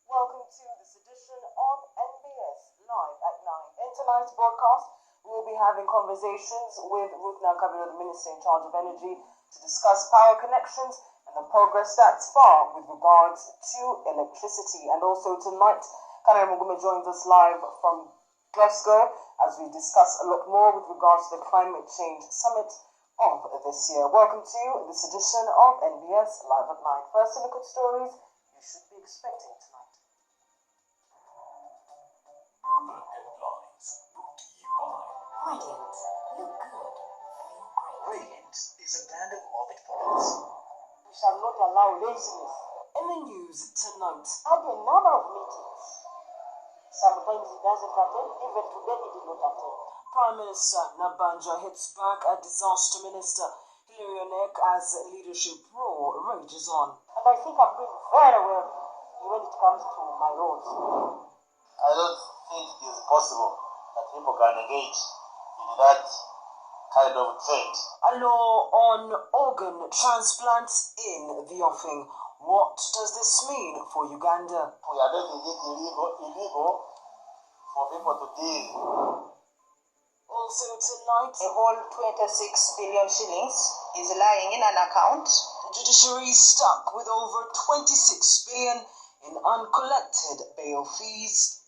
Welcome to this edition of NBS Live at 9. In tonight's broadcast, we will be having conversations with Ruth Nakabiro, the Minister in charge of Energy, to discuss power connections and the progress that's far with regards to electricity. And also tonight, Kanari Mugume joins us live from Glasgow as we discuss a lot more with regards to the Climate Change Summit of this year. Welcome to this edition of NBS Live at 9. First, a look at stories you should be expecting tonight. The headlines brought to you by Radiant. Look good. Feel great. Radiant is a brand of Orbit products. We shall not allow laziness. In the news tonight, had a number of meetings. Sometimes he doesn't attend, even today he did not attend. Prime Minister Nabanja hits back at Disaster Minister Hilary Onek as leadership roar rages on. And I think I'm doing very well when it comes to my roles. I don't think it is possible that people can engage in that kind of trade. A law on organ transplants in the offing. What does this mean for Uganda? We are making it illegal for people to deal. Also tonight, A whole 26 billion shillings is lying in an account. the judiciary is stuck with over 26 billion in uncollected bail fees.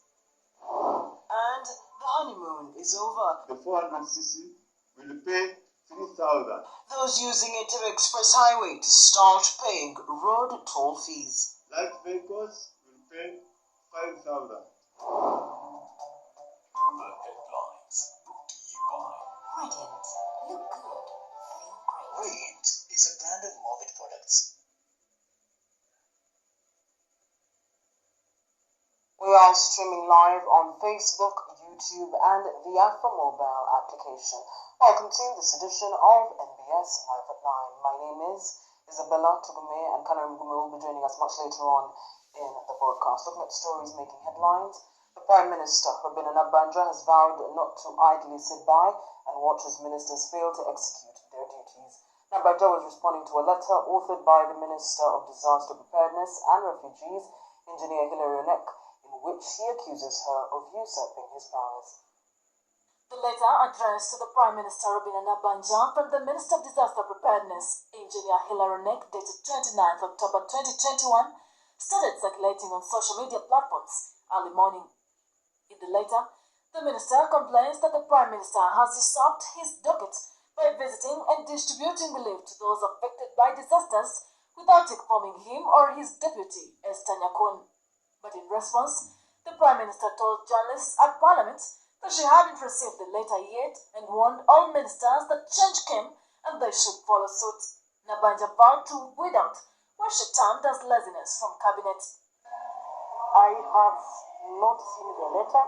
And the honeymoon is over. The 400cc will pay 3,000. Those using Entebbe Express Highway to start paying road toll fees. Light vehicles will pay 5,000. The headlines brought to you by Radiant. Look good. Feel great. Radiant is a brand of Orbit products. We are streaming live on Facebook, YouTube, and the Alpha Mobile application. Welcome to this edition of NBS Live at 9. My name is Isabella Tugume, and Kanari Mugume will be joining us much later on in the broadcast. Looking at stories making headlines, the Prime Minister, Robina Nabanja, has vowed not to idly sit by and watch as ministers fail to execute their duties. Nabanja was responding to a letter authored by the Minister of Disaster Preparedness and Refugees, Engineer Hilary Onek, in which he accuses her of usurping his powers. The letter addressed to the Prime Minister Robina Nabanja from the Minister of Disaster Preparedness, Engineer Hilary Onek, dated 29th October 2021, started circulating on social media platforms early morning. In the letter, the Minister complains that the Prime Minister has usurped his docket by visiting and distributing relief to those affected by disasters without informing him or his deputy, Esther Nyakun. But in response, the Prime Minister told journalists at Parliament that she hadn't received the letter yet and warned all ministers that change came and they should follow suit. Nabanja vowed to weed out what she termed as laziness from cabinet. I have not seen the letter.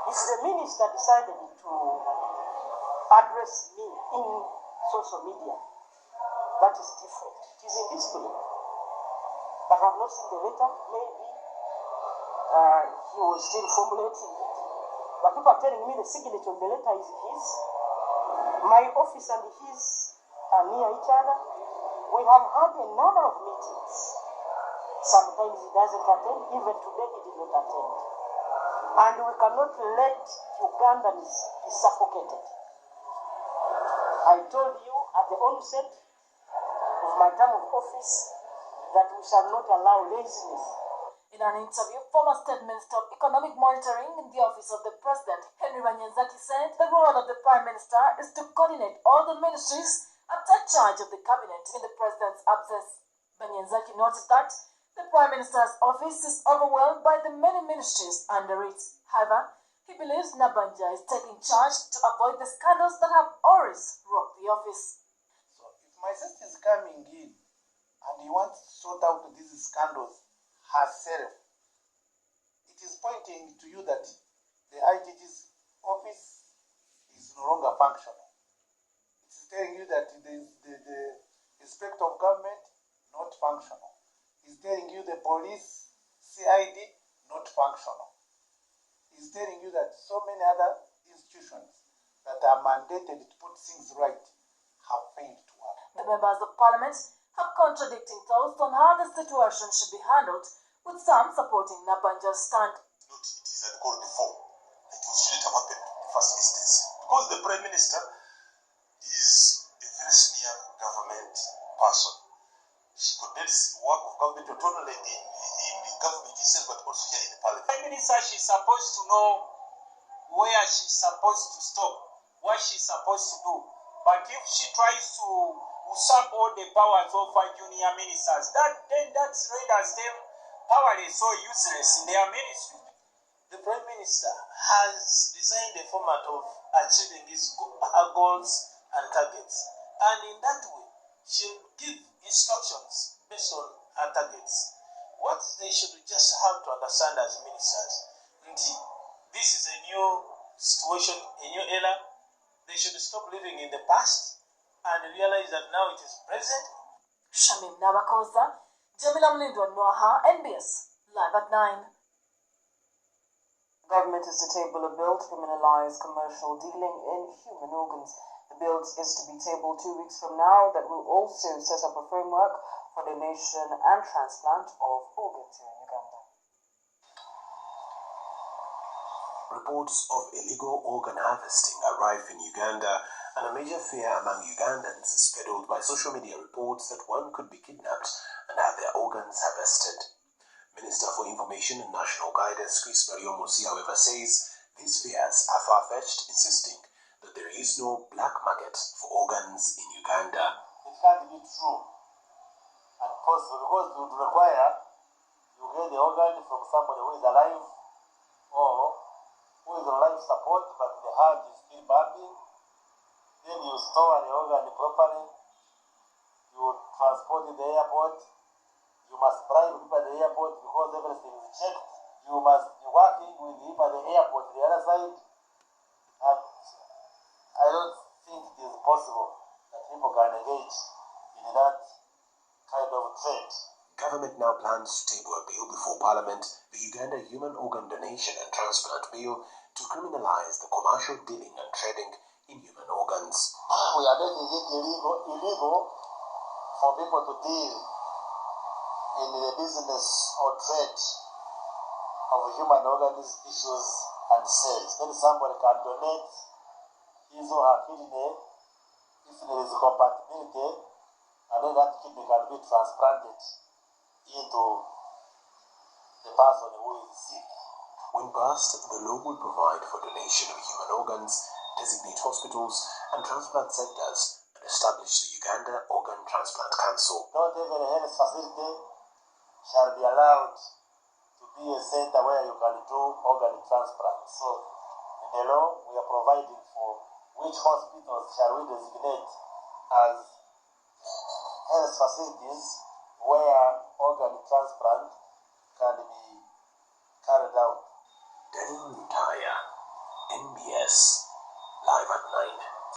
It's the minister decided to address me in social media. That is different. It is indiscipline. But I have not seen the letter. Maybe he was still formulating it. But people are telling me the signature on the letter is his. My office and his are near each other. We have had a number of meetings. Sometimes he doesn't attend. Even today he did not attend. And we cannot let Ugandans be suffocated. I told you at the onset of my term of office that we shall not allow laziness. In an interview, former State Minister of Economic Monitoring in the office of the President, Henry Banyanzaki, said the role of the Prime Minister is to coordinate all the ministries and take charge of the cabinet in the President's absence. Banyanzaki noted that the Prime Minister's office is overwhelmed by the many ministries under it. However, he believes Nabanja is taking charge to avoid the scandals that have always rocked the office. So if my sister is coming in and he wants to sort out these scandals herself, it is pointing to you that the IGG's office is no longer functional. It is telling you that the inspector of government not functional. It's telling you the police, CID not functional. It's telling you that so many other institutions that are mandated to put things right have failed to work. The members of Parliament have contradicting thoughts on how the situation should be handled with some supporting Nabanja's stand. It is uncalled for. It shouldn't have happened in the first instance. Because the Prime Minister is a very senior government person. She coordinates work of government not only in the government itself but also here in the parliament. Prime Minister, she's supposed to know where she's supposed to stop, what she's supposed to do. But if she tries to usurp all the powers of her junior ministers, then that renders them powerless or useless in their ministry. The Prime Minister has designed a format of achieving her goals and targets. And in that way, she'll give instructions based on her targets. What they should just have to understand as ministers, this is a new situation, a new era. They should stop living in the past and realize that now it is present. Shamim Nabakoza, Jamila Mlindwa Noaha, NBS, live at 9. Government is to table a bill to criminalize commercial dealing in human organs. The bill is to be tabled 2 weeks from now that will also set up a framework for donation and transplant of organs here in Uganda. Reports of illegal organ harvesting are rife in Uganda, and a major fear among Ugandans is peddled by social media reports that one could be kidnapped and have their organs harvested. Minister for Information and National Guidance Chris Bariomusi, however, says these fears are far-fetched, insisting that there is no black market for organs in Uganda. It can't be true and possible because it would require you get the organ from somebody who is alive or who is on life support but the heart is still pumping. Then you store the organ properly, you transport it to the airport. You must bribe people at the airport because everything is checked. You must be working with the people at the airport, the other side. And I don't think it is possible that people can engage in that kind of trade. Government now plans to table a bill before Parliament, the Uganda Human Organ Donation and Transplant Bill, to criminalize the commercial dealing and trading in human organs. We are making it illegal for people to deal in the business or trade of human organs, tissues, and cells. Then somebody can donate his or her kidney if there is compatibility, and then that kidney can be transplanted into the person who is sick. When passed, the law will provide for donation of human organs, designate hospitals and transplant centers, and establish the Uganda Organ Transplant Council. Not even a health facility shall be allowed to be a center where you can do organ transplant. So, in the law, we are providing for which hospitals shall we designate as health facilities where organ transplant can be carried out. Daniel Lutaya, NBS, live at 9.